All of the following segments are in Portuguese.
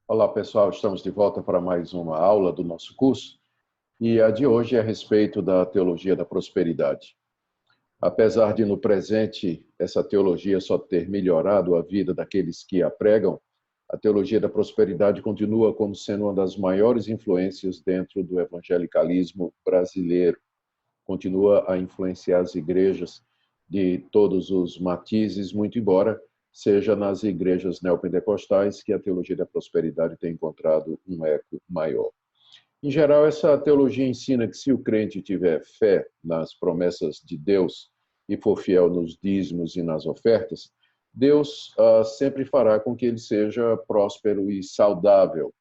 Olá, pessoal. Estamos de volta para mais uma aula do nosso curso e a de hoje é a respeito da teologia da prosperidade. Apesar de, no presente, essa teologia só ter melhorado a vida daqueles que a pregam, a teologia da prosperidade continua como sendo uma das maiores influências dentro do evangelicalismo brasileiro. Continua a influenciar as igrejas de todos os matizes, muito embora seja nas igrejas neopentecostais que a teologia da prosperidade tem encontrado um eco maior. Em geral, essa teologia ensina que se o crente tiver fé nas promessas de Deus e for fiel nos dízimos e nas ofertas, Deus sempre fará com que ele seja próspero e saudável.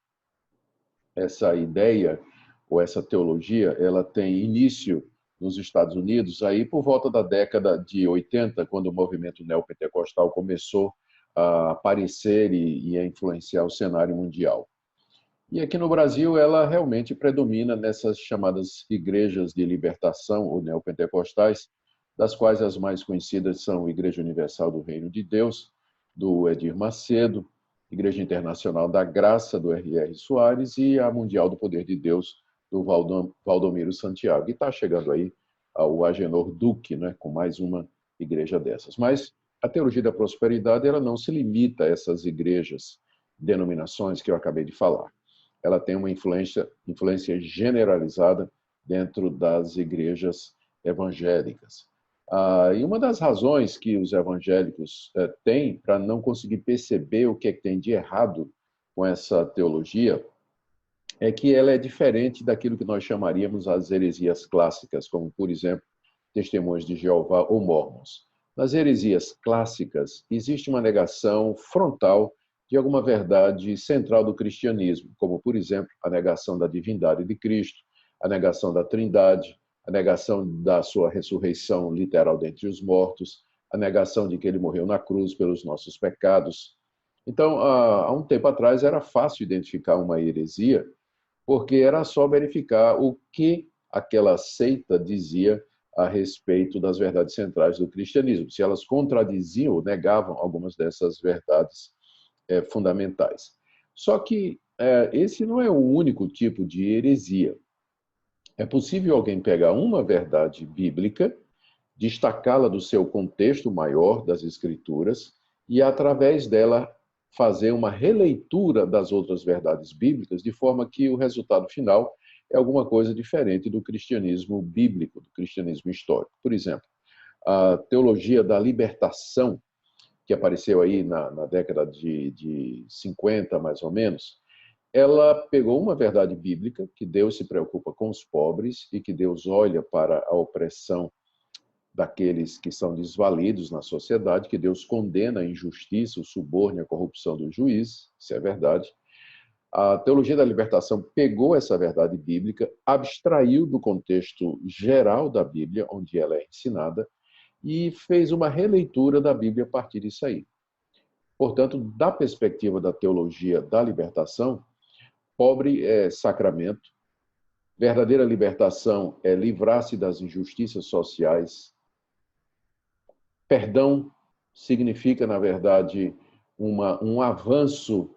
Essa ideia ou essa teologia, ela tem início nos Estados Unidos aí por volta da década de 80, quando o movimento neopentecostal começou a aparecer e a influenciar o cenário mundial. E aqui no Brasil, ela realmente predomina nessas chamadas igrejas de libertação ou neopentecostais, das quais as mais conhecidas são a Igreja Universal do Reino de Deus, do Edir Macedo, Igreja Internacional da Graça, do R.R. Soares, e a Mundial do Poder de Deus, do Valdomiro Santiago. E está chegando aí o Agenor Duque, né, com mais uma igreja dessas. Mas a teologia da prosperidade ela não se limita a essas igrejas, denominações que eu acabei de falar. Ela tem uma influência generalizada dentro das igrejas evangélicas. E uma das razões que os evangélicos têm para não conseguir perceber o que é que tem de errado com essa teologia é que ela é diferente daquilo que nós chamaríamos as heresias clássicas, como, por exemplo, Testemunhas de Jeová ou Mórmons. Nas heresias clássicas, existe uma negação frontal de alguma verdade central do cristianismo, como, por exemplo, a negação da divindade de Cristo, a negação da Trindade, a negação da sua ressurreição literal dentre os mortos, a negação de que ele morreu na cruz pelos nossos pecados. Então, há um tempo atrás, era fácil identificar uma heresia, porque era só verificar o que aquela seita dizia a respeito das verdades centrais do cristianismo, se elas contradiziam ou negavam algumas dessas verdades fundamentais. Só que esse não é o único tipo de heresia. É possível alguém pegar uma verdade bíblica, destacá-la do seu contexto maior das Escrituras e, através dela, fazer uma releitura das outras verdades bíblicas, de forma que o resultado final é alguma coisa diferente do cristianismo bíblico, do cristianismo histórico. Por exemplo, a teologia da libertação, que apareceu aí na década de 50, mais ou menos, ela pegou uma verdade bíblica, que Deus se preocupa com os pobres e que Deus olha para a opressão daqueles que são desvalidos na sociedade, que Deus condena a injustiça, o suborno e a corrupção do juiz, isso é verdade. A teologia da libertação pegou essa verdade bíblica, abstraiu do contexto geral da Bíblia, onde ela é ensinada, e fez uma releitura da Bíblia a partir disso aí. Portanto, da perspectiva da teologia da libertação, pobre é sacramento, verdadeira libertação é livrar-se das injustiças sociais. Perdão significa, na verdade, um avanço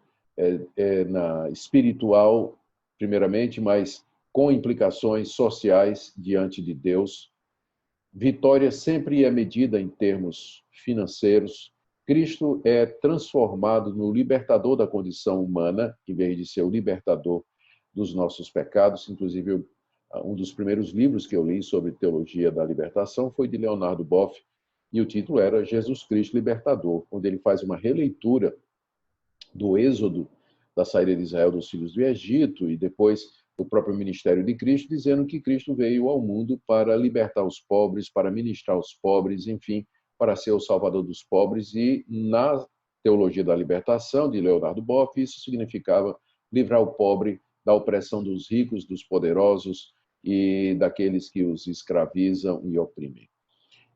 espiritual, primeiramente, mas com implicações sociais diante de Deus. Vitória sempre é medida em termos financeiros. Cristo é transformado no libertador da condição humana, em vez de ser o libertador dos nossos pecados. Inclusive, um dos primeiros livros que eu li sobre teologia da libertação foi de Leonardo Boff, e o título era Jesus Cristo Libertador, onde ele faz uma releitura do êxodo, da saída de Israel dos filhos do Egito, e depois do próprio ministério de Cristo, dizendo que Cristo veio ao mundo para libertar os pobres, para ministrar aos pobres, enfim, para ser o salvador dos pobres. E na teologia da libertação, de Leonardo Boff, isso significava livrar o pobre da opressão dos ricos, dos poderosos e daqueles que os escravizam e oprimem.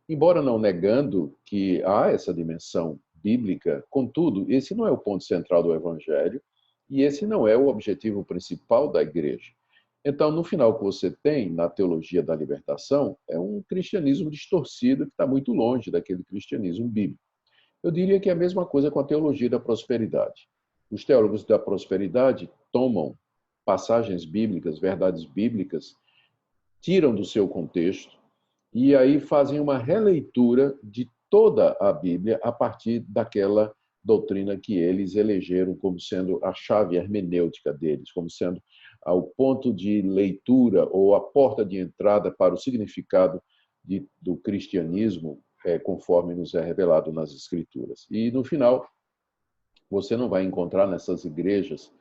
Embora não negando que há essa dimensão bíblica, contudo, esse não é o ponto central do Evangelho e esse não é o objetivo principal da igreja. Então, no final, o que você tem na teologia da libertação é um cristianismo distorcido que está muito longe daquele cristianismo bíblico. Eu diria que é a mesma coisa com a teologia da prosperidade. Os teólogos da prosperidade tomam passagens bíblicas, verdades bíblicas, tiram do seu contexto e aí fazem uma releitura de toda a Bíblia a partir daquela doutrina que eles elegeram como sendo a chave hermenêutica deles, como sendo o ponto de leitura ou a porta de entrada para o significado do cristianismo, conforme nos é revelado nas Escrituras. E, no final, você não vai encontrar nessas igrejas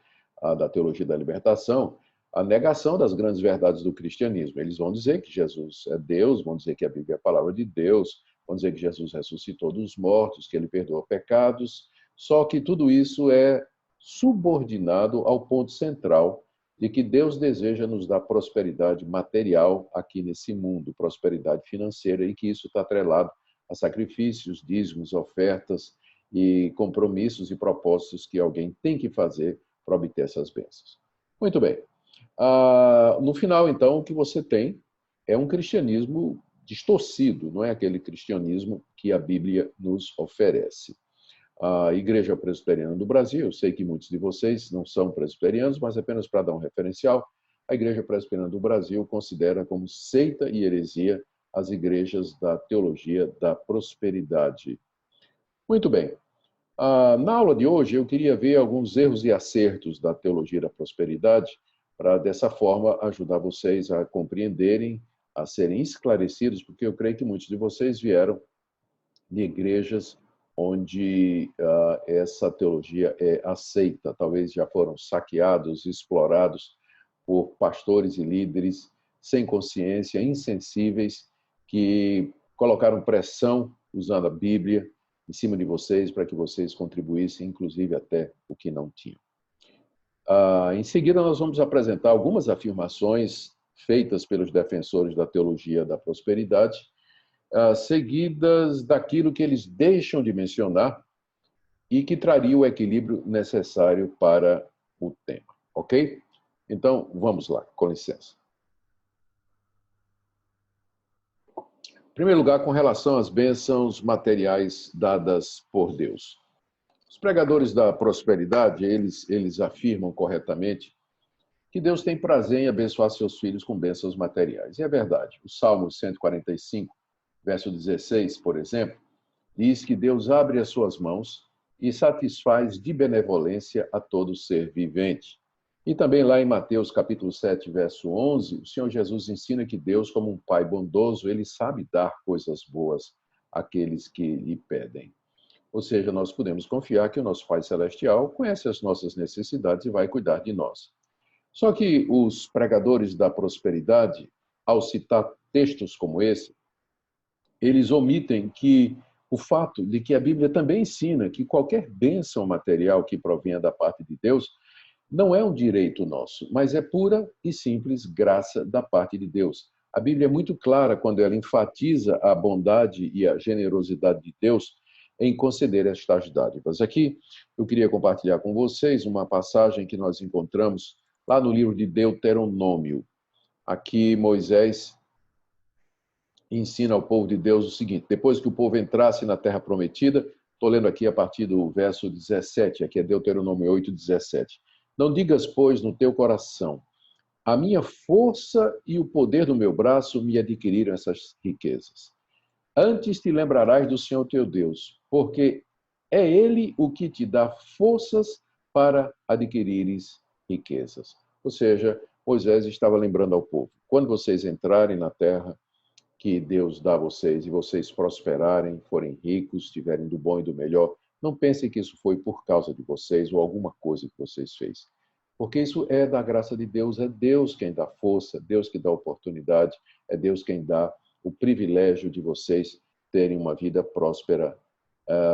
da teologia da libertação a negação das grandes verdades do cristianismo. Eles vão dizer que Jesus é Deus, vão dizer que a Bíblia é a palavra de Deus, vão dizer que Jesus ressuscitou dos mortos, que ele perdoa pecados, só que tudo isso é subordinado ao ponto central de que Deus deseja nos dar prosperidade material aqui nesse mundo, prosperidade financeira, e que isso está atrelado a sacrifícios, dízimos, ofertas e compromissos e propósitos que alguém tem que fazer para obter essas bênçãos. Muito bem. No final, então, o que você tem é um cristianismo distorcido, não é aquele cristianismo que a Bíblia nos oferece. A Igreja Presbiteriana do Brasil, eu sei que muitos de vocês não são presbiterianos, mas apenas para dar um referencial, a Igreja Presbiteriana do Brasil considera como seita e heresia as igrejas da teologia da prosperidade. Muito bem. Na aula de hoje, eu queria ver alguns erros e acertos da teologia da prosperidade, para, dessa forma, ajudar vocês a compreenderem, a serem esclarecidos, porque eu creio que muitos de vocês vieram de igrejas onde essa teologia é aceita. Talvez já foram saqueados, explorados por pastores e líderes sem consciência, insensíveis, que colocaram pressão usando a Bíblia em cima de vocês para que vocês contribuíssem, inclusive até o que não tinham. Em seguida, nós vamos apresentar algumas afirmações feitas pelos defensores da teologia da prosperidade, seguidas daquilo que eles deixam de mencionar e que traria o equilíbrio necessário para o tema. Ok? Então, vamos lá, com licença. Em primeiro lugar, com relação às bênçãos materiais dadas por Deus. Os pregadores da prosperidade, eles afirmam corretamente que Deus tem prazer em abençoar seus filhos com bênçãos materiais. E é verdade. O Salmo 145, verso 16, por exemplo, diz que Deus abre as suas mãos e satisfaz de benevolência a todo ser vivente. E também lá em Mateus capítulo 7, verso 11, o Senhor Jesus ensina que Deus, como um pai bondoso, ele sabe dar coisas boas àqueles que lhe pedem. Ou seja, nós podemos confiar que o nosso Pai Celestial conhece as nossas necessidades e vai cuidar de nós. Só que os pregadores da prosperidade, ao citar textos como esse, eles omitem que o fato de que a Bíblia também ensina que qualquer bênção material que provenha da parte de Deus não é um direito nosso, mas é pura e simples graça da parte de Deus. A Bíblia é muito clara quando ela enfatiza a bondade e a generosidade de Deus em conceder estas dádivas. Aqui eu queria compartilhar com vocês uma passagem que nós encontramos lá no livro de Deuteronômio. Aqui Moisés ensina ao povo de Deus o seguinte: depois que o povo entrasse na terra prometida, estou lendo aqui a partir do verso 17, aqui é Deuteronômio 8, 17. Não digas, pois, no teu coração, a minha força e o poder do meu braço me adquiriram essas riquezas. Antes te lembrarás do Senhor teu Deus, porque é Ele o que te dá forças para adquirires riquezas. Ou seja, Moisés estava lembrando ao povo: quando vocês entrarem na terra que Deus dá a vocês e vocês prosperarem, forem ricos, tiverem do bom e do melhor, não pensem que isso foi por causa de vocês ou alguma coisa que vocês fez. Porque isso é da graça de Deus, é Deus quem dá força, Deus que dá oportunidade, é Deus quem dá o privilégio de vocês terem uma vida próspera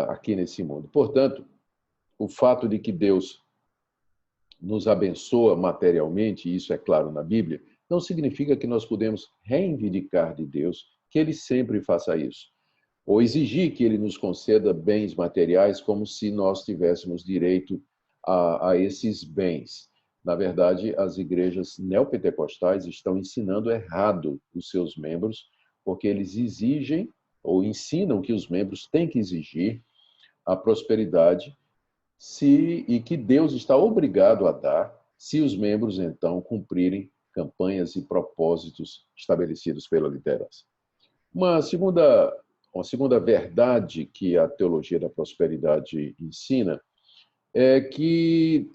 aqui nesse mundo. Portanto, o fato de que Deus nos abençoa materialmente, e isso é claro na Bíblia, não significa que nós podemos reivindicar de Deus que Ele sempre faça isso, ou exigir que Ele nos conceda bens materiais como se nós tivéssemos direito a esses bens. Na verdade, as igrejas neopentecostais estão ensinando errado os seus membros, porque eles exigem ou ensinam que os membros têm que exigir a prosperidade e que Deus está obrigado a dar se os membros, então, cumprirem campanhas e propósitos estabelecidos pela liderança. Uma segunda verdade que a teologia da prosperidade ensina é que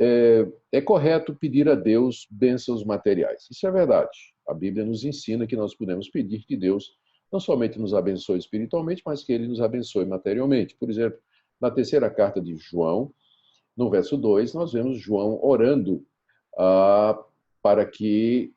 é correto pedir a Deus bênçãos materiais. Isso é verdade. A Bíblia nos ensina que nós podemos pedir que Deus não somente nos abençoe espiritualmente, mas que Ele nos abençoe materialmente. Por exemplo, na terceira carta de João, no verso 2, nós vemos João orando para que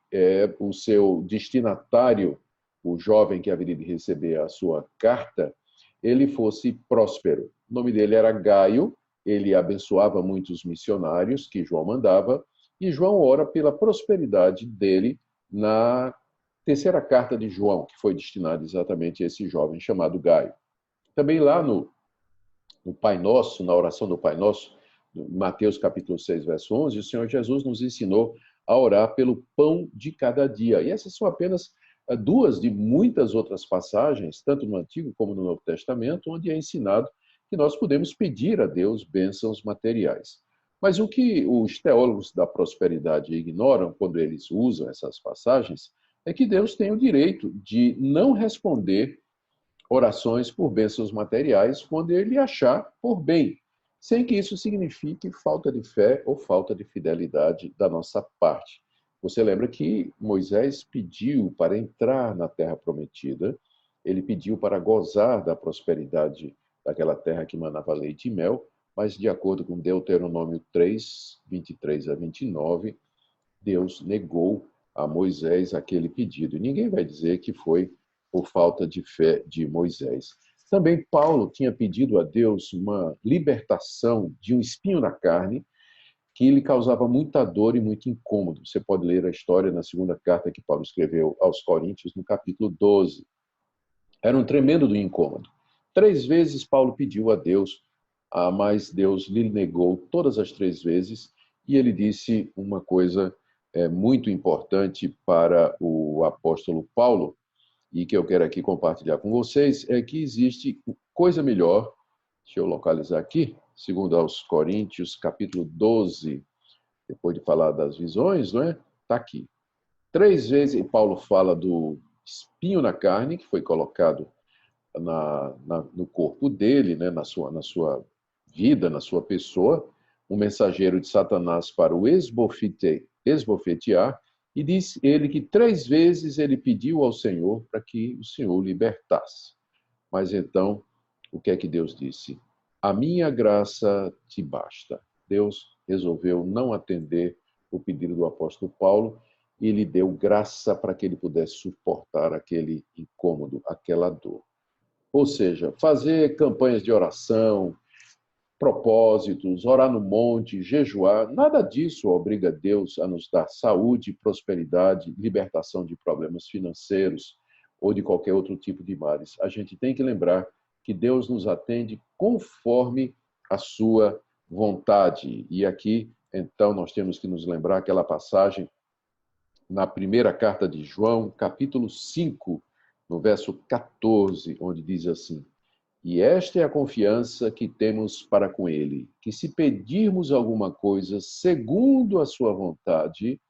o seu destinatário, o jovem que haveria de receber a sua carta, ele fosse próspero. O nome dele era Gaio, ele abençoava muitos missionários que João mandava, e João ora pela prosperidade dele na terceira carta de João, que foi destinada exatamente a esse jovem chamado Gaio. Também lá no Pai Nosso, na oração do Pai Nosso, Mateus capítulo 6, verso 11, o Senhor Jesus nos ensinou a orar pelo pão de cada dia. E essas são apenas duas de muitas outras passagens, tanto no Antigo como no Novo Testamento, onde é ensinado que nós podemos pedir a Deus bênçãos materiais. Mas o que os teólogos da prosperidade ignoram quando eles usam essas passagens é que Deus tem o direito de não responder orações por bênçãos materiais quando ele achar por bem, sem que isso signifique falta de fé ou falta de fidelidade da nossa parte. Você lembra que Moisés pediu para entrar na terra prometida, ele pediu para gozar da prosperidade daquela terra que manava leite e mel, mas de acordo com Deuteronômio 3, 23 a 29, Deus negou a Moisés aquele pedido. E ninguém vai dizer que foi por falta de fé de Moisés. Também Paulo tinha pedido a Deus uma libertação de um espinho na carne que lhe causava muita dor e muito incômodo. Você pode ler a história na segunda carta que Paulo escreveu aos Coríntios, no capítulo 12. Era um tremendo do incômodo. 3 vezes Paulo pediu a Deus, mas Deus lhe negou todas as 3 vezes, e ele disse uma coisa muito importante para o apóstolo Paulo, e que eu quero aqui compartilhar com vocês, é que existe coisa melhor, deixa eu localizar aqui, segundo aos Coríntios, capítulo 12, depois de falar das visões, não é? Está aqui. 3 vezes Paulo fala do espinho na carne, que foi colocado no corpo dele, né? na sua vida, na sua pessoa, um mensageiro de Satanás para o esbofetear, e diz ele que 3 vezes ele pediu ao Senhor para que o Senhor o libertasse. Mas então, o que é que Deus disse? A minha graça te basta. Deus resolveu não atender o pedido do apóstolo Paulo e lhe deu graça para que ele pudesse suportar aquele incômodo, aquela dor. Ou seja, fazer campanhas de oração, propósitos, orar no monte, jejuar, nada disso obriga Deus a nos dar saúde, prosperidade, libertação de problemas financeiros ou de qualquer outro tipo de males. A gente tem que lembrar que Deus nos atende conforme a sua vontade. E aqui, então, nós temos que nos lembrar aquela passagem na primeira carta de João, capítulo 5, no verso 14, onde diz assim: e esta é a confiança que temos para com Ele, que se pedirmos alguma coisa segundo a sua vontade,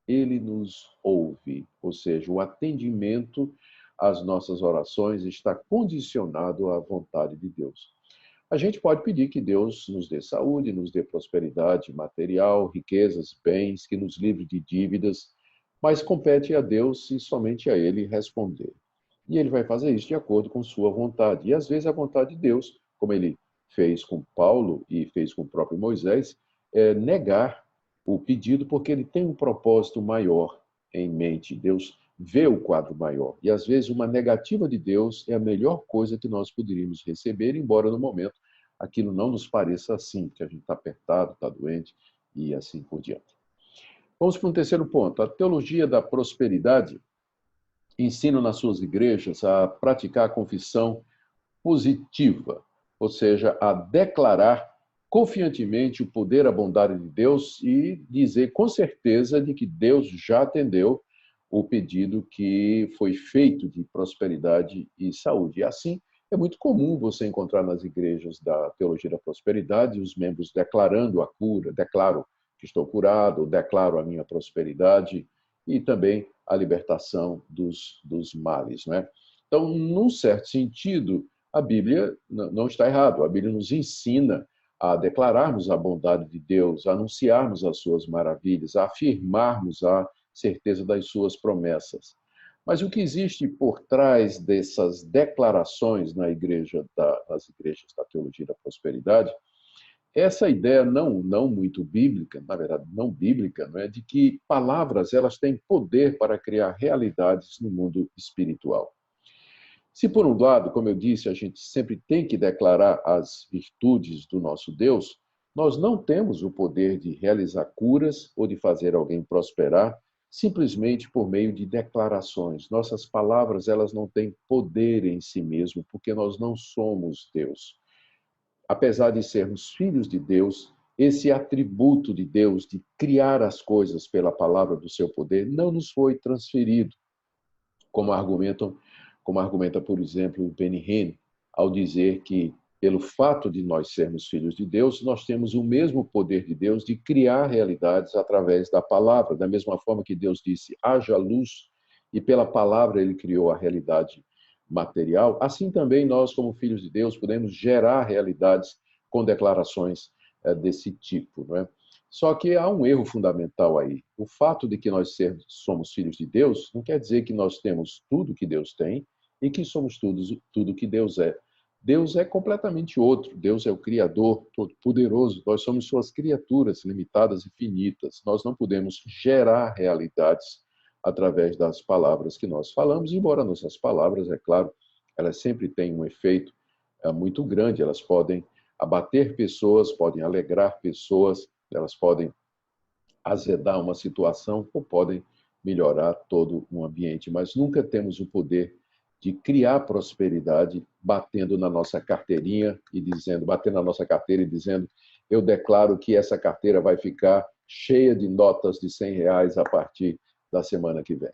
Ele nos ouve. Ou seja, o atendimento às nossas orações está condicionado à vontade de Deus. A gente pode pedir que Deus nos dê saúde, nos dê prosperidade material, riquezas, bens, que nos livre de dívidas, mas compete a Deus e somente a Ele responder. E ele vai fazer isso de acordo com sua vontade. E às vezes a vontade de Deus, como ele fez com Paulo e fez com o próprio Moisés, é negar o pedido porque ele tem um propósito maior em mente. Deus vê o quadro maior. E às vezes uma negativa de Deus é a melhor coisa que nós poderíamos receber, embora no momento aquilo não nos pareça assim, que a gente está apertado, está doente e assim por diante. Vamos para um terceiro ponto. A teologia da prosperidade ensina nas suas igrejas a praticar a confissão positiva, ou seja, a declarar confiantemente o poder, a bondade de Deus e dizer com certeza de que Deus já atendeu o pedido que foi feito de prosperidade e saúde. E assim, É muito comum você encontrar nas igrejas da teologia da prosperidade os membros declarando a cura, declaro que estou curado, declaro a minha prosperidade e também a libertação dos males, não é? Então, num certo sentido, a Bíblia não está errado. A Bíblia nos ensina a declararmos a bondade de Deus, a anunciarmos as suas maravilhas, a afirmarmos a certeza das suas promessas. Mas o que existe por trás dessas declarações nas igrejas da teologia da prosperidade, essa ideia não muito bíblica, na verdade não bíblica, não é, de que palavras elas têm poder para criar realidades no mundo espiritual. Se por um lado, como eu disse, a gente sempre tem que declarar as virtudes do nosso Deus, nós não temos o poder de realizar curas ou de fazer alguém prosperar simplesmente por meio de declarações. Nossas palavras, elas não têm poder em si mesmo, porque nós não somos Deus. Apesar de sermos filhos de Deus, esse atributo de Deus de criar as coisas pela palavra do seu poder não nos foi transferido, como argumenta, por exemplo, o Benny Hinn, ao dizer que, pelo fato de nós sermos filhos de Deus, nós temos o mesmo poder de Deus de criar realidades através da palavra, da mesma forma que Deus disse, haja luz, e pela palavra ele criou a realidade material, assim também nós, como filhos de Deus, podemos gerar realidades com declarações desse tipo, não é? Só que há um erro fundamental aí. O fato de que nós somos filhos de Deus não quer dizer que nós temos tudo que Deus tem e que somos tudo que Deus é. Deus é completamente outro. Deus é o Criador todo-poderoso. Nós somos suas criaturas limitadas e finitas. Nós não podemos gerar realidades através das palavras que nós falamos, embora nossas palavras, é claro, elas sempre têm um efeito muito grande. Elas podem abater pessoas, podem alegrar pessoas, elas podem azedar uma situação ou podem melhorar todo um ambiente, mas nunca temos o poder de criar prosperidade batendo na nossa carteirinha e dizendo, batendo na nossa carteira e dizendo, eu declaro que essa carteira vai ficar cheia de notas de R$ 100 a partir da semana que vem.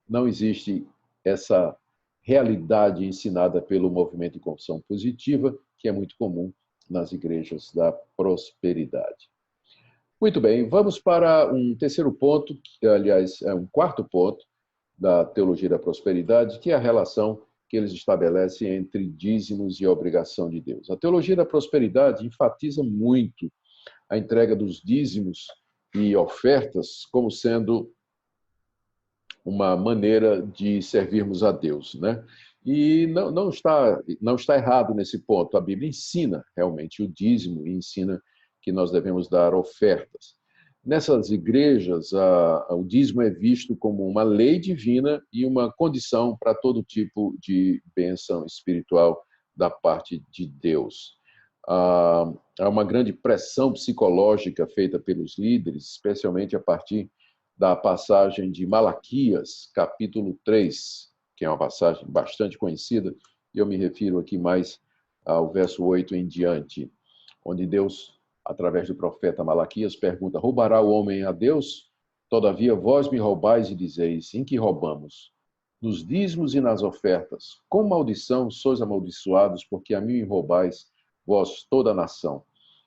Não existe essa realidade ensinada pelo movimento de confissão positiva, que é muito comum nas igrejas da prosperidade. Muito bem, vamos para um terceiro ponto, que, aliás, é um quarto ponto da teologia da prosperidade, que é a relação que eles estabelecem entre dízimos e obrigação de Deus. A teologia da prosperidade enfatiza muito a entrega dos dízimos e ofertas como sendo uma maneira de servirmos a Deus, né? E não está errado nesse ponto. A Bíblia ensina realmente o dízimo e ensina que nós devemos dar ofertas. Nessas igrejas, o dízimo é visto como uma lei divina e uma condição para todo tipo de bênção espiritual da parte de Deus. Há uma grande pressão psicológica feita pelos líderes, especialmente a partir da passagem de Malaquias, capítulo 3, que é uma passagem bastante conhecida, e eu me refiro aqui mais ao verso 8 em diante, onde Deus, através do profeta Malaquias, pergunta, roubará o homem a Deus? Todavia vós me roubais e dizeis, em que roubamos? Nos dízimos e nas ofertas. Com maldição sois amaldiçoados, porque a mim roubais, vós toda a nação.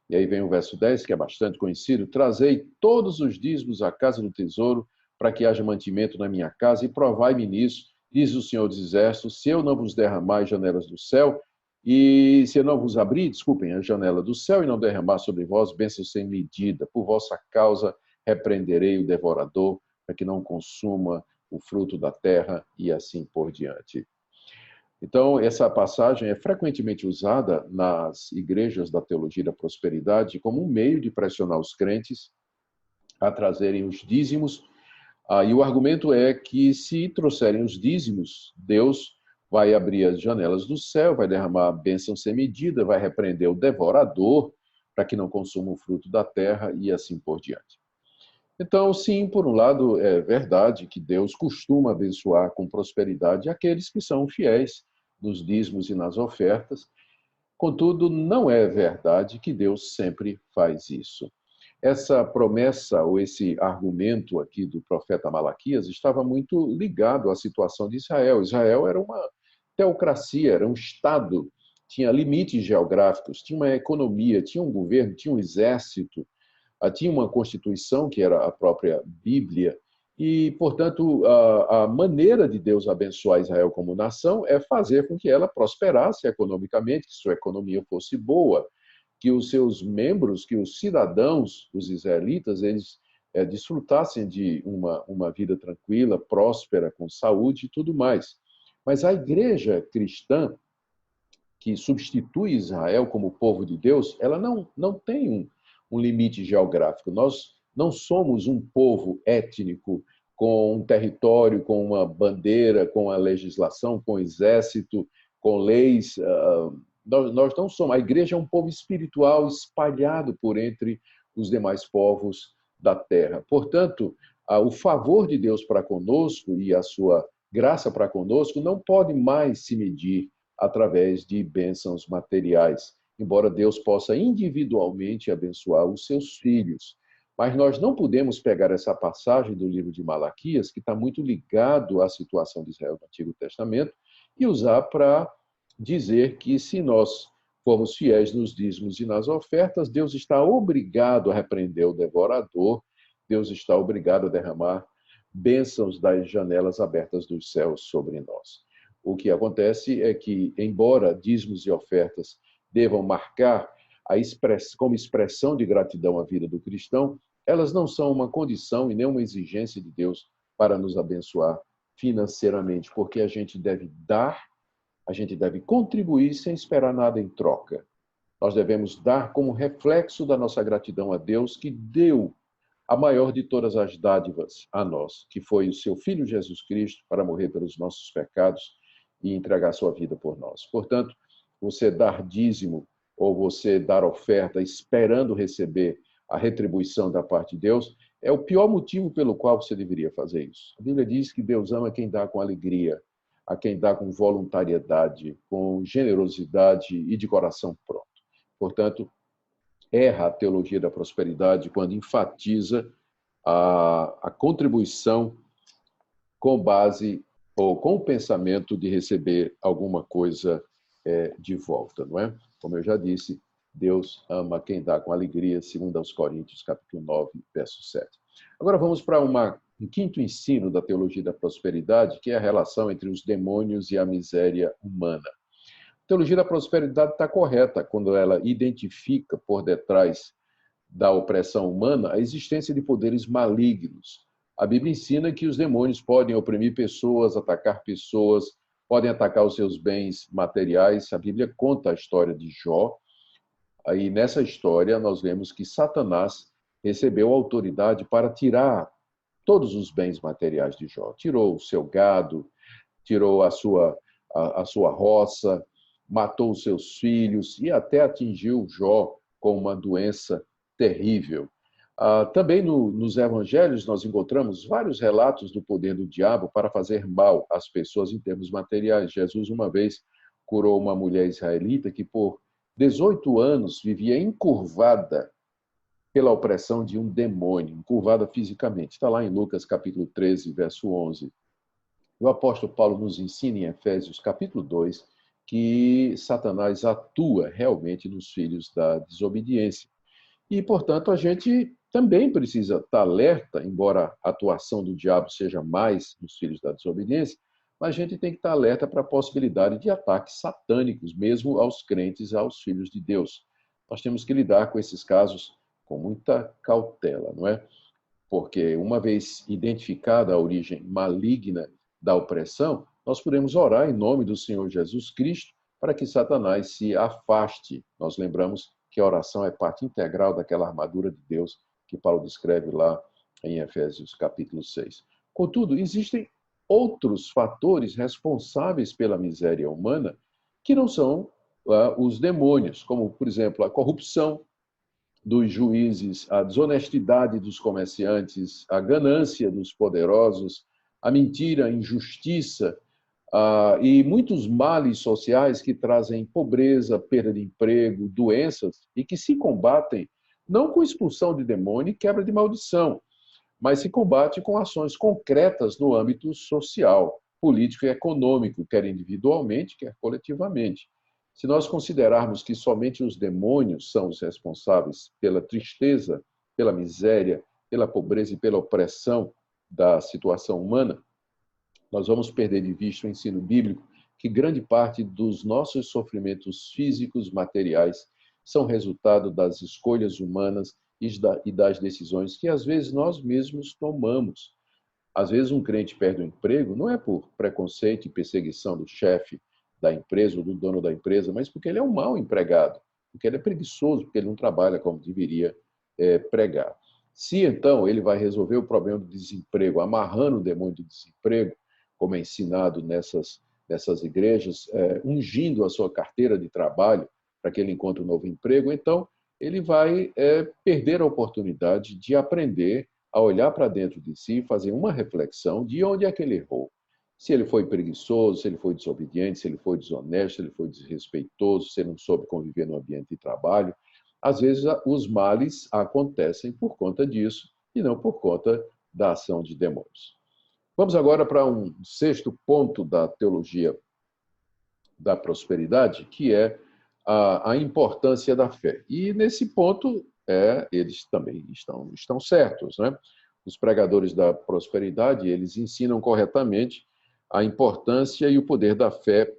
E aí vem o verso 10, que é bastante conhecido, trazei todos os dízimos à casa do tesouro, para que haja mantimento na minha casa, e provai-me nisso, diz o Senhor dos Exércitos, se eu não vos derramar as janelas do céu, e se eu não vos abrir, desculpem, a janela do céu, e não derramar sobre vós bênçãos sem medida, por vossa causa repreenderei o devorador, para que não consuma o fruto da terra, e assim por diante. Então, essa passagem é frequentemente usada nas igrejas da teologia da prosperidade como um meio de pressionar os crentes a trazerem os dízimos. E o argumento é que, se trouxerem os dízimos, Deus vai abrir as janelas do céu, vai derramar a bênção sem medida, vai repreender o devorador para que não consuma o fruto da terra e assim por diante. Então, sim, por um lado, é verdade que Deus costuma abençoar com prosperidade aqueles que são fiéis nos dízimos e nas ofertas. Contudo, não é verdade que Deus sempre faz isso. Essa promessa, ou esse argumento aqui do profeta Malaquias, estava muito ligado à situação de Israel. Israel era uma teocracia, era um Estado tinha limites geográficos, tinha uma economia, tinha um governo, tinha um exército, tinha uma constituição, que era a própria Bíblia, e, portanto, a maneira de Deus abençoar Israel como nação é fazer com que ela prosperasse economicamente, que sua economia fosse boa, que os seus membros, que os cidadãos, os israelitas, eles desfrutassem de uma vida tranquila, próspera, com saúde e tudo mais. Mas a igreja cristã, que substitui Israel como povo de Deus, ela não tem um limite geográfico. Nós não somos um povo étnico com um território, com uma bandeira, com a legislação, com exército, com leis. Nós não somos. A igreja é um povo espiritual espalhado por entre os demais povos da terra. Portanto, o favor de Deus para conosco e a sua graça para conosco não pode mais se medir através de bênçãos materiais, embora Deus possa individualmente abençoar os seus filhos. Mas nós não podemos pegar essa passagem do livro de Malaquias, que está muito ligado à situação de Israel no Antigo Testamento, e usar para dizer que se nós formos fiéis nos dízimos e nas ofertas, Deus está obrigado a repreender o devorador, Deus está obrigado a derramar bênçãos das janelas abertas dos céus sobre nós. O que acontece é que, embora dízimos e ofertas devam marcar como expressão de gratidão à vida do cristão, elas não são uma condição e nem uma exigência de Deus para nos abençoar financeiramente, porque a gente deve dar, a gente deve contribuir sem esperar nada em troca. Nós devemos dar como reflexo da nossa gratidão a Deus, que deu a maior de todas as dádivas a nós, que foi o seu Filho Jesus Cristo para morrer pelos nossos pecados e entregar sua vida por nós. Portanto, você dar dízimo ou você dar oferta esperando receber a retribuição da parte de Deus é o pior motivo pelo qual você deveria fazer isso. A Bíblia diz que Deus ama quem dá com alegria, a quem dá com voluntariedade, com generosidade e de coração pronto. Portanto, erra a teologia da prosperidade quando enfatiza a contribuição com base ou com o pensamento de receber alguma coisa de volta, não é? Como eu já disse, Deus ama quem dá com alegria, segundo aos Coríntios, capítulo 9, verso 7. Agora vamos para um quinto ensino da teologia da prosperidade, que é a relação entre os demônios e a miséria humana. A teologia da prosperidade está correta quando ela identifica por detrás da opressão humana a existência de poderes malignos. A Bíblia ensina que os demônios podem oprimir pessoas, atacar pessoas, podem atacar os seus bens materiais. A Bíblia conta a história de Jó. Aí nessa história nós vemos que Satanás recebeu autoridade para tirar todos os bens materiais de Jó. Tirou o seu gado, tirou a sua roça, matou os seus filhos e até atingiu Jó com uma doença terrível. Também nos evangelhos nós encontramos vários relatos do poder do diabo para fazer mal às pessoas em termos materiais. Jesus uma vez curou uma mulher israelita que por 18 anos vivia encurvada pela opressão de um demônio, encurvada fisicamente. Está lá em Lucas capítulo 13, verso 11. O apóstolo Paulo nos ensina em Efésios capítulo 2 que Satanás atua realmente nos filhos da desobediência. E, portanto, a gente também precisa estar alerta, embora a atuação do diabo seja mais nos filhos da desobediência, mas a gente tem que estar alerta para a possibilidade de ataques satânicos, mesmo aos crentes, aos filhos de Deus. Nós temos que lidar com esses casos com muita cautela, não é? Porque uma vez identificada a origem maligna da opressão, nós podemos orar em nome do Senhor Jesus Cristo para que Satanás se afaste. Nós lembramos que a oração é parte integral daquela armadura de Deus que Paulo descreve lá em Efésios capítulo 6. Contudo, existem outros fatores responsáveis pela miséria humana que não são os demônios, como, por exemplo, a corrupção dos juízes, a desonestidade dos comerciantes, a ganância dos poderosos, a mentira, a injustiça, e muitos males sociais que trazem pobreza, perda de emprego, doenças, e que se combatem não com expulsão de demônio e quebra de maldição, mas se combate com ações concretas no âmbito social, político e econômico, quer individualmente, quer coletivamente. Se nós considerarmos que somente os demônios são os responsáveis pela tristeza, pela miséria, pela pobreza e pela opressão da situação humana, nós vamos perder de vista o ensino bíblico que grande parte dos nossos sofrimentos físicos, materiais, são resultado das escolhas humanas e das decisões que às vezes nós mesmos tomamos. Às vezes um crente perde o emprego, não é por preconceito e perseguição do chefe da empresa ou do dono da empresa, mas porque ele é um mau empregado, porque ele é preguiçoso, porque ele não trabalha como deveria pregar. Se então ele vai resolver o problema do desemprego, amarrando o demônio do desemprego, como é ensinado nessas igrejas, ungindo a sua carteira de trabalho para que ele encontre um novo emprego, então ele vai perder a oportunidade de aprender a olhar para dentro de si e fazer uma reflexão de onde é que ele errou. Se ele foi preguiçoso, se ele foi desobediente, se ele foi desonesto, se ele foi desrespeitoso, se ele não soube conviver no ambiente de trabalho. Às vezes, os males acontecem por conta disso e não por conta da ação de demônios. Vamos agora para um sexto ponto da teologia da prosperidade, que é a importância da fé. E nesse ponto, eles também estão certos, né? Os pregadores da prosperidade, eles ensinam corretamente a importância e o poder da fé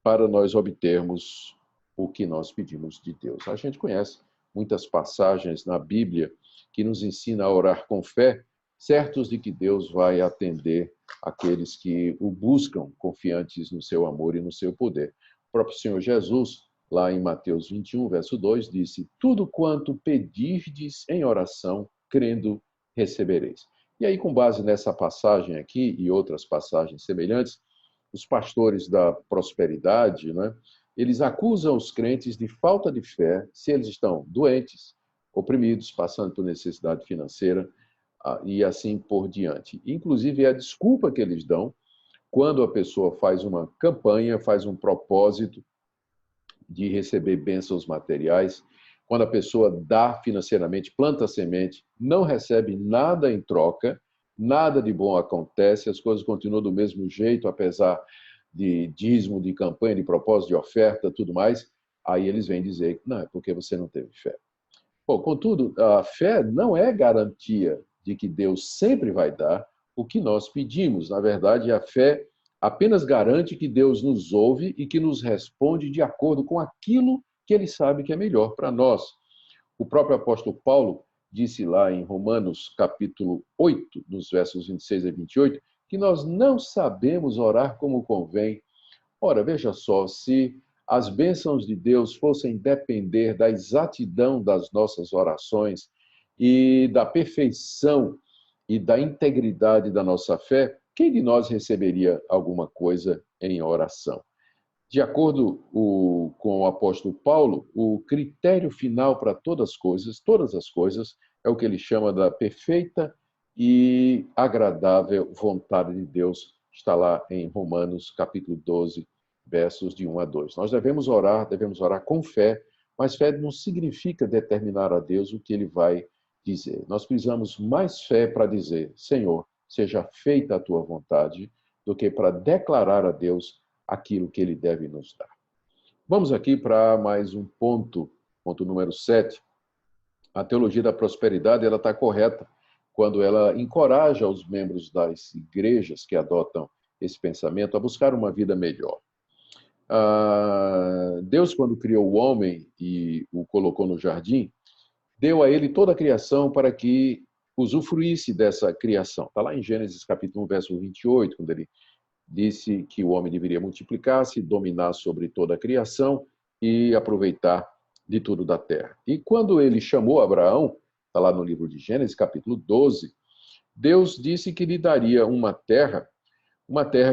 para nós obtermos o que nós pedimos de Deus. A gente conhece muitas passagens na Bíblia que nos ensina a orar com fé, certos de que Deus vai atender aqueles que o buscam, confiantes no seu amor e no seu poder. O próprio Senhor Jesus, lá em Mateus 21, verso 2, disse: tudo quanto pedirdes em oração, crendo, recebereis. E aí, com base nessa passagem aqui e outras passagens semelhantes, os pastores da prosperidade, né, eles acusam os crentes de falta de fé se eles estão doentes, oprimidos, passando por necessidade financeira e assim por diante. Inclusive, é a desculpa que eles dão quando a pessoa faz uma campanha, faz um propósito de receber bênçãos materiais, quando a pessoa dá financeiramente, planta semente, não recebe nada em troca, nada de bom acontece, as coisas continuam do mesmo jeito, apesar de dízimo, de campanha, de propósito, de oferta, tudo mais, aí eles vêm dizer que não, é porque você não teve fé. Bom, contudo, a fé não é garantia de que Deus sempre vai dar o que nós pedimos. Na verdade, a fé apenas garante que Deus nos ouve e que nos responde de acordo com aquilo que ele sabe que é melhor para nós. O próprio apóstolo Paulo disse lá em Romanos, capítulo 8, nos versos 26 a 28, que nós não sabemos orar como convém. Ora, veja só, se as bênçãos de Deus fossem depender da exatidão das nossas orações e da perfeição e da integridade da nossa fé, quem de nós receberia alguma coisa em oração? De acordo com o apóstolo Paulo, o critério final para todas as coisas, é o que ele chama da perfeita e agradável vontade de Deus. Está lá em Romanos, capítulo 12, versos de 1 a 2. Nós devemos orar com fé, mas fé não significa determinar a Deus o que ele vai dizer. Nós precisamos mais fé para dizer: Senhor, seja feita a tua vontade, do que para declarar a Deus aquilo que ele deve nos dar. Vamos aqui para mais um ponto número 7. A teologia da prosperidade ela está correta quando ela encoraja os membros das igrejas que adotam esse pensamento a buscar uma vida melhor. Deus, quando criou o homem e o colocou no jardim, deu a ele toda a criação para que usufruísse dessa criação. Está lá em Gênesis capítulo 1, verso 28, quando ele disse que o homem deveria multiplicar-se, dominar sobre toda a criação e aproveitar de tudo da terra. E quando ele chamou Abraão, está lá no livro de Gênesis, capítulo 12, Deus disse que lhe daria uma terra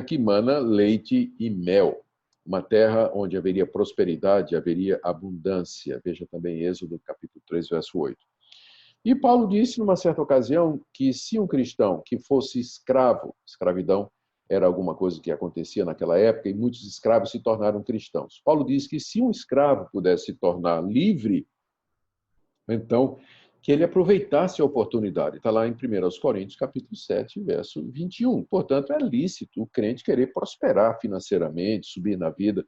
que mana leite e mel, uma terra onde haveria prosperidade, haveria abundância. Veja também Êxodo, capítulo 3, verso 8. E Paulo disse, numa certa ocasião, que se um cristão que fosse escravo, escravidão era alguma coisa que acontecia naquela época, e muitos escravos se tornaram cristãos. Paulo diz que se um escravo pudesse se tornar livre, então, que ele aproveitasse a oportunidade. Está lá em 1 Coríntios, capítulo 7, verso 21. Portanto, é lícito o crente querer prosperar financeiramente, subir na vida.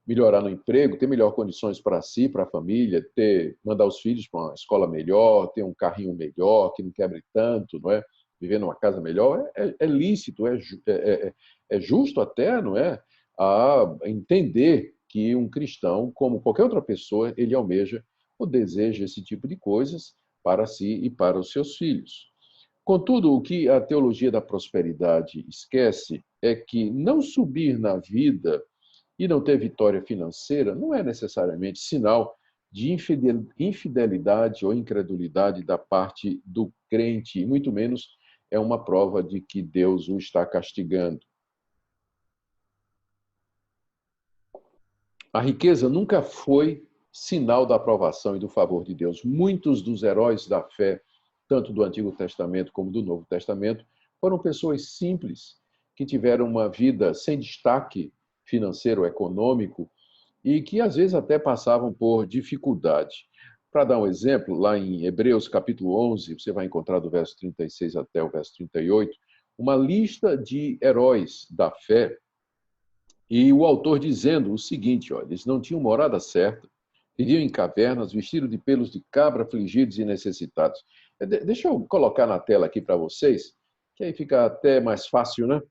melhorar no emprego, ter melhores condições para si, para a família, mandar os filhos para uma escola melhor, ter um carrinho melhor, que não quebre tanto, não é? Viver numa casa melhor, é lícito, é justo até, não é? A entender que um cristão, como qualquer outra pessoa, ele almeja ou deseja esse tipo de coisas para si e para os seus filhos. Contudo, o que a teologia da prosperidade esquece é que não subir na vida e não ter vitória financeira não é necessariamente sinal de infidelidade ou incredulidade da parte do crente, e muito menos é uma prova de que Deus o está castigando. A riqueza nunca foi sinal da aprovação e do favor de Deus. Muitos dos heróis da fé, tanto do Antigo Testamento como do Novo Testamento, foram pessoas simples, que tiveram uma vida sem destaque financeiro, econômico, e que às vezes até passavam por dificuldade. Para dar um exemplo, lá em Hebreus capítulo 11, você vai encontrar do verso 36 até o verso 38, uma lista de heróis da fé, e o autor dizendo o seguinte, olha, eles não tinham morada certa, viviam em cavernas, vestidos de pelos de cabra, afligidos e necessitados. Deixa eu colocar na tela aqui para vocês, que aí fica até mais fácil, né?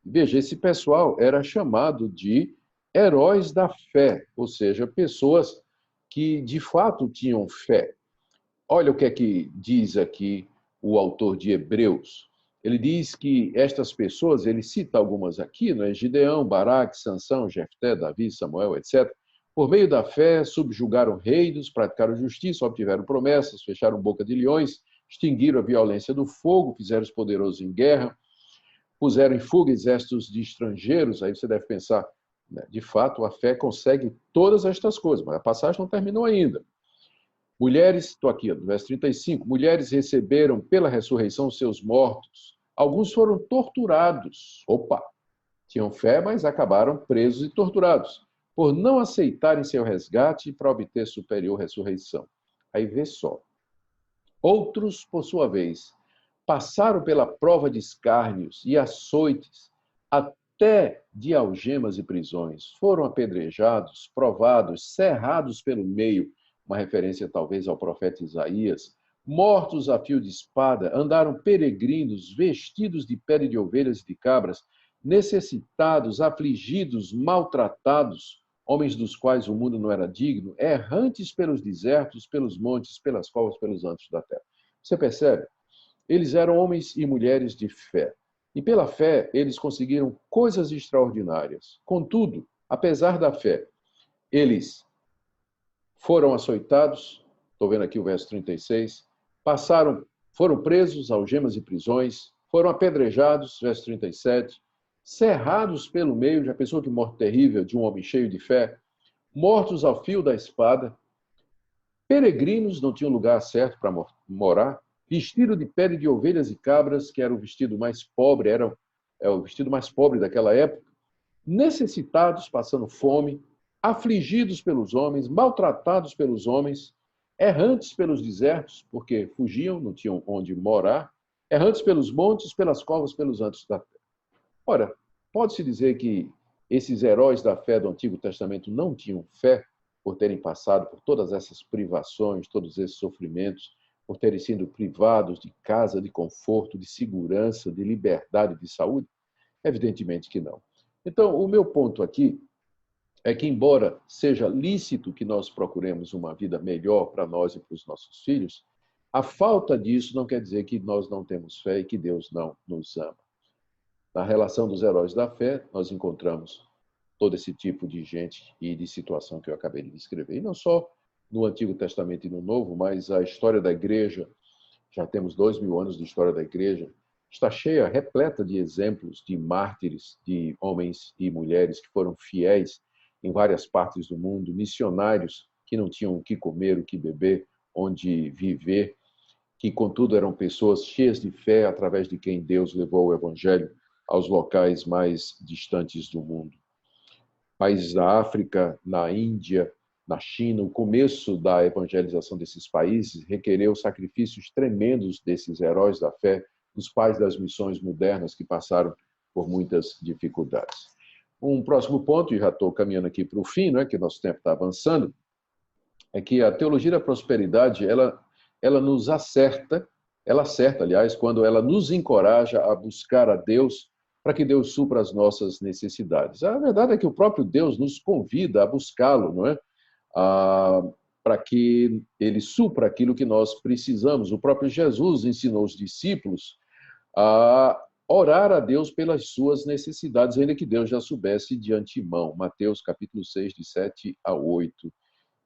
Veja, esse pessoal era chamado de heróis da fé, ou seja, pessoas que de fato tinham fé. Olha o que é que diz aqui o autor de Hebreus. Ele diz que estas pessoas, ele cita algumas aqui, não é? Gideão, Baraque, Sansão, Jefté, Davi, Samuel, etc. Por meio da fé, subjugaram reinos, praticaram justiça, obtiveram promessas, fecharam boca de leões, extinguiram a violência do fogo, fizeram os poderosos em guerra, puseram em fuga exércitos de estrangeiros. Aí você deve pensar, né? De fato, a fé consegue todas estas coisas, mas a passagem não terminou ainda. Mulheres, estou aqui, no verso 35, mulheres receberam pela ressurreição seus mortos. Alguns foram torturados. Opa! Tinham fé, mas acabaram presos e torturados, por não aceitarem seu resgate para obter superior ressurreição. Aí vê só. Outros, por sua vez, passaram pela prova de escárnios e açoites, até de algemas e prisões. Foram apedrejados, provados, cerrados pelo meio, uma referência talvez ao profeta Isaías, mortos a fio de espada, andaram peregrinos, vestidos de pele de ovelhas e de cabras, necessitados, afligidos, maltratados, homens dos quais o mundo não era digno, errantes pelos desertos, pelos montes, pelas covas, pelos antros da terra. Você percebe? Eles eram homens e mulheres de fé. E pela fé, eles conseguiram coisas extraordinárias. Contudo, apesar da fé, eles foram açoitados, estou vendo aqui o verso 36, foram presos, algemas e prisões, foram apedrejados, verso 37, cerrados pelo meio, já pensou que morte terrível de um homem cheio de fé, mortos ao fio da espada, peregrinos, não tinham lugar certo para morar, vestido de pele de ovelhas e cabras, que era o vestido mais pobre, é o vestido mais pobre daquela época, necessitados, passando fome, afligidos pelos homens, maltratados pelos homens, errantes pelos desertos, porque fugiam, não tinham onde morar, errantes pelos montes, pelas covas, pelos antros da terra. Ora, pode-se dizer que esses heróis da fé do Antigo Testamento não tinham fé por terem passado por todas essas privações, todos esses sofrimentos, por terem sido privados de casa, de conforto, de segurança, de liberdade, de saúde? Evidentemente que não. Então, o meu ponto aqui é que, embora seja lícito que nós procuremos uma vida melhor para nós e para os nossos filhos, a falta disso não quer dizer que nós não temos fé e que Deus não nos ama. Na relação dos heróis da fé, nós encontramos todo esse tipo de gente e de situação que eu acabei de descrever. E não só no Antigo Testamento e no Novo, mas a história da igreja, já temos 2000 anos de história da igreja, está cheia, repleta de exemplos de mártires, de homens e mulheres que foram fiéis em várias partes do mundo, missionários que não tinham o que comer, o que beber, onde viver, que contudo eram pessoas cheias de fé, através de quem Deus levou o evangelho aos locais mais distantes do mundo. Países da África, na Índia, na China, o começo da evangelização desses países requereu sacrifícios tremendos desses heróis da fé, dos pais das missões modernas que passaram por muitas dificuldades. Um próximo ponto, e já estou caminhando aqui para o fim, né, que nosso tempo está avançando, é que a teologia da prosperidade, ela nos acerta, ela acerta, aliás, quando ela nos encoraja a buscar a Deus para que Deus supra as nossas necessidades. A verdade é que o próprio Deus nos convida a buscá-lo, não é? Para que ele supra aquilo que nós precisamos. O próprio Jesus ensinou os discípulos a orar a Deus pelas suas necessidades, ainda que Deus já soubesse de antemão. Mateus capítulo 6, de 7 a 8.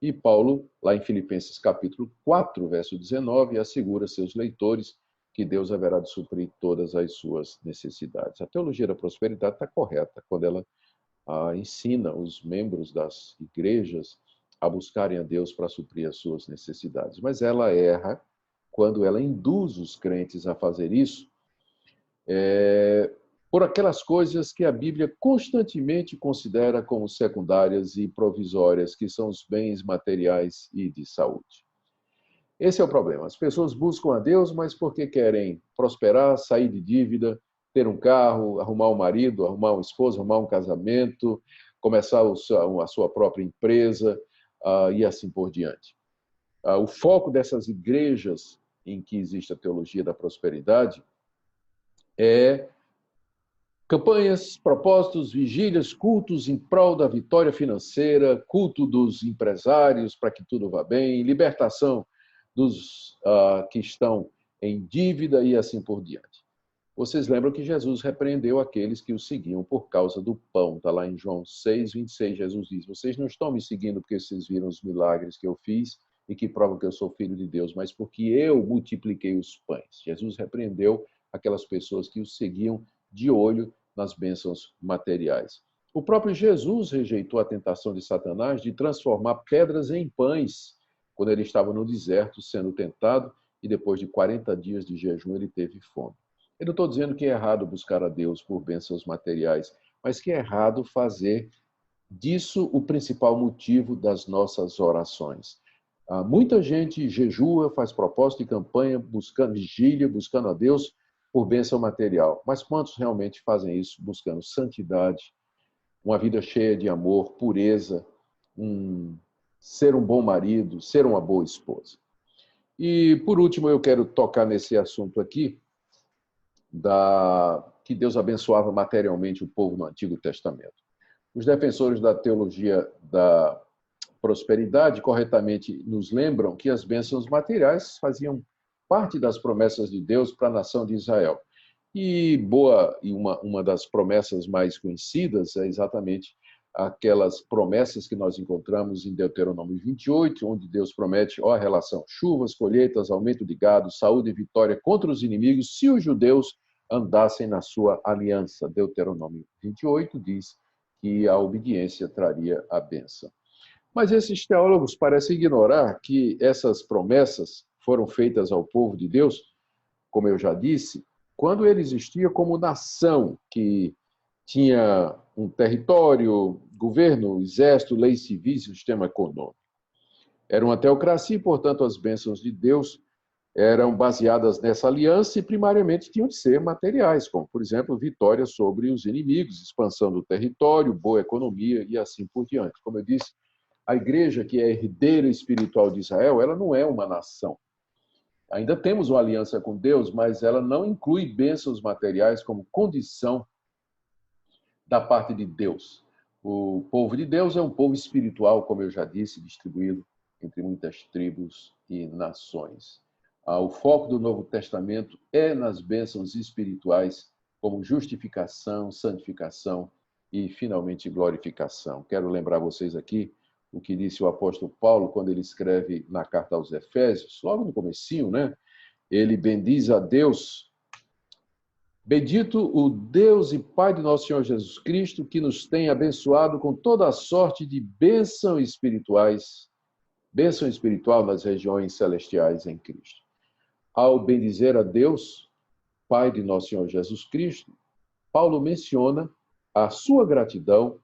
E Paulo, lá em Filipenses capítulo 4, verso 19, assegura a seus leitores que Deus haverá de suprir todas as suas necessidades. A teologia da prosperidade está correta quando ela ensina os membros das igrejas a buscarem a Deus para suprir as suas necessidades. Mas ela erra quando ela induz os crentes a fazer isso por aquelas coisas que a Bíblia constantemente considera como secundárias e provisórias, que são os bens materiais e de saúde. Esse é o problema. As pessoas buscam a Deus, mas porque querem prosperar, sair de dívida, ter um carro, arrumar um marido, arrumar uma esposa, arrumar um casamento, começar a sua própria empresa e assim por diante. O foco dessas igrejas em que existe a teologia da prosperidade é campanhas, propósitos, vigílias, cultos em prol da vitória financeira, culto dos empresários para que tudo vá bem, libertação dos que estão em dívida e assim por diante. Vocês lembram que Jesus repreendeu aqueles que o seguiam por causa do pão. Está lá em João 6, 26, Jesus diz: vocês não estão me seguindo porque vocês viram os milagres que eu fiz e que provam que eu sou filho de Deus, mas porque eu multipliquei os pães. Jesus repreendeu aquelas pessoas que o seguiam de olho nas bênçãos materiais. O próprio Jesus rejeitou a tentação de Satanás de transformar pedras em pães, quando ele estava no deserto sendo tentado e depois de 40 dias de jejum ele teve fome. Eu não estou dizendo que é errado buscar a Deus por bênçãos materiais, mas que é errado fazer disso o principal motivo das nossas orações. Muita gente jejua, faz propósito de campanha, buscando vigília, buscando a Deus por bênção material. Mas quantos realmente fazem isso buscando santidade, uma vida cheia de amor, pureza, ser um bom marido, ser uma boa esposa? E, por último, eu quero tocar nesse assunto aqui, que Deus abençoava materialmente o povo no Antigo Testamento. Os defensores da teologia da prosperidade corretamente nos lembram que as bênçãos materiais faziam parte das promessas de Deus para a nação de Israel. E uma das promessas mais conhecidas é exatamente aquelas promessas que nós encontramos em Deuteronômio 28, onde Deus promete a relação chuvas, colheitas, aumento de gado, saúde e vitória contra os inimigos, se os judeus andassem na sua aliança. Deuteronômio 28 diz que a obediência traria a bênção. Mas esses teólogos parecem ignorar que essas promessas foram feitas ao povo de Deus, como eu já disse, quando ele existia como nação, que tinha um território, governo, exército, leis civis e sistema econômico. Era uma teocracia e, portanto, as bênçãos de Deus eram baseadas nessa aliança e, primariamente, tinham de ser materiais, como, por exemplo, vitória sobre os inimigos, expansão do território, boa economia e assim por diante. Como eu disse, a igreja, que é herdeira espiritual de Israel, ela não é uma nação. Ainda temos uma aliança com Deus, mas ela não inclui bênçãos materiais como condição da parte de Deus. O povo de Deus é um povo espiritual, como eu já disse, distribuído entre muitas tribos e nações. O foco do Novo Testamento é nas bênçãos espirituais, como justificação, santificação e, finalmente, glorificação. Quero lembrar vocês aqui o que disse o apóstolo Paulo quando ele escreve na carta aos Efésios, logo no comecinho, né? Ele bendiz a Deus: bendito o Deus e Pai de nosso Senhor Jesus Cristo, que nos tem abençoado com toda a sorte de bênção espiritual nas regiões celestiais em Cristo. Ao bendizer a Deus, Pai de nosso Senhor Jesus Cristo, Paulo menciona a sua gratidão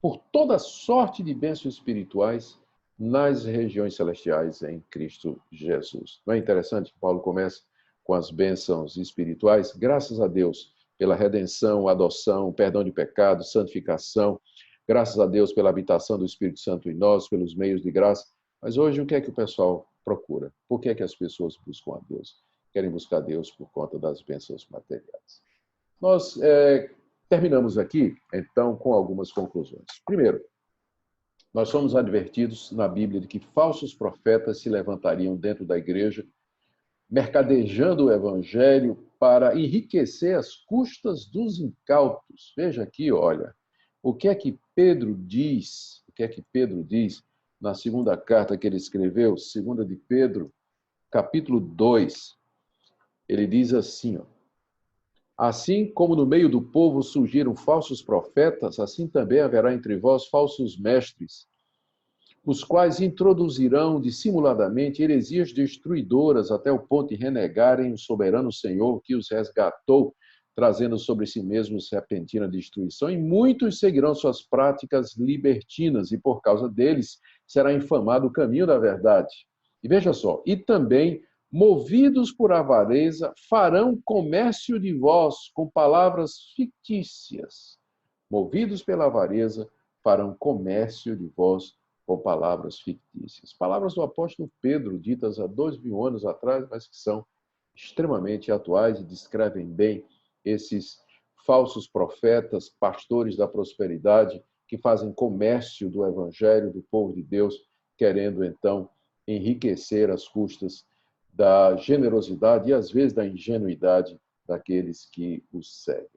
por toda sorte de bênçãos espirituais nas regiões celestiais em Cristo Jesus. Não é interessante que Paulo começa com as bênçãos espirituais? Graças a Deus pela redenção, adoção, perdão de pecados, santificação. Graças a Deus pela habitação do Espírito Santo em nós, pelos meios de graça. Mas hoje o que é que o pessoal procura? Por que é que as pessoas buscam a Deus? Querem buscar a Deus por conta das bênçãos materiais. Nós terminamos aqui, então, com algumas conclusões. Primeiro, nós somos advertidos na Bíblia de que falsos profetas se levantariam dentro da igreja, mercadejando o evangelho para enriquecer às custas dos incautos. Veja aqui, olha, o que é que Pedro diz? O que é que Pedro diz na segunda carta que ele escreveu, segunda de Pedro, capítulo 2. Ele diz assim, ó: assim como no meio do povo surgiram falsos profetas, assim também haverá entre vós falsos mestres, os quais introduzirão dissimuladamente heresias destruidoras até o ponto de renegarem o soberano Senhor que os resgatou, trazendo sobre si mesmos repentina destruição, e muitos seguirão suas práticas libertinas, e por causa deles será infamado o caminho da verdade. E veja só, e também, movidos por avareza, farão comércio de vós com palavras fictícias. Movidos pela avareza, farão comércio de vós com palavras fictícias. Palavras do apóstolo Pedro, ditas há 2000 anos atrás, mas que são extremamente atuais e descrevem bem esses falsos profetas, pastores da prosperidade, que fazem comércio do evangelho do povo de Deus, querendo então enriquecer às custas da generosidade e às vezes da ingenuidade daqueles que os seguem.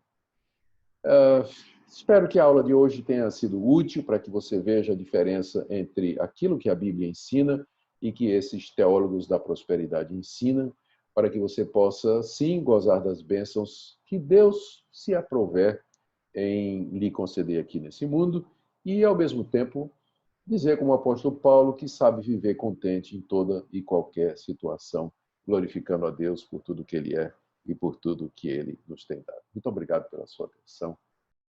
Espero que a aula de hoje tenha sido útil para que você veja a diferença entre aquilo que a Bíblia ensina e que esses teólogos da prosperidade ensinam, para que você possa, sim, gozar das bênçãos que Deus se aprouver em lhe conceder aqui nesse mundo e, ao mesmo tempo, dizer como o apóstolo Paulo que sabe viver contente em toda e qualquer situação, glorificando a Deus por tudo que Ele é e por tudo que Ele nos tem dado. Muito obrigado pela sua atenção.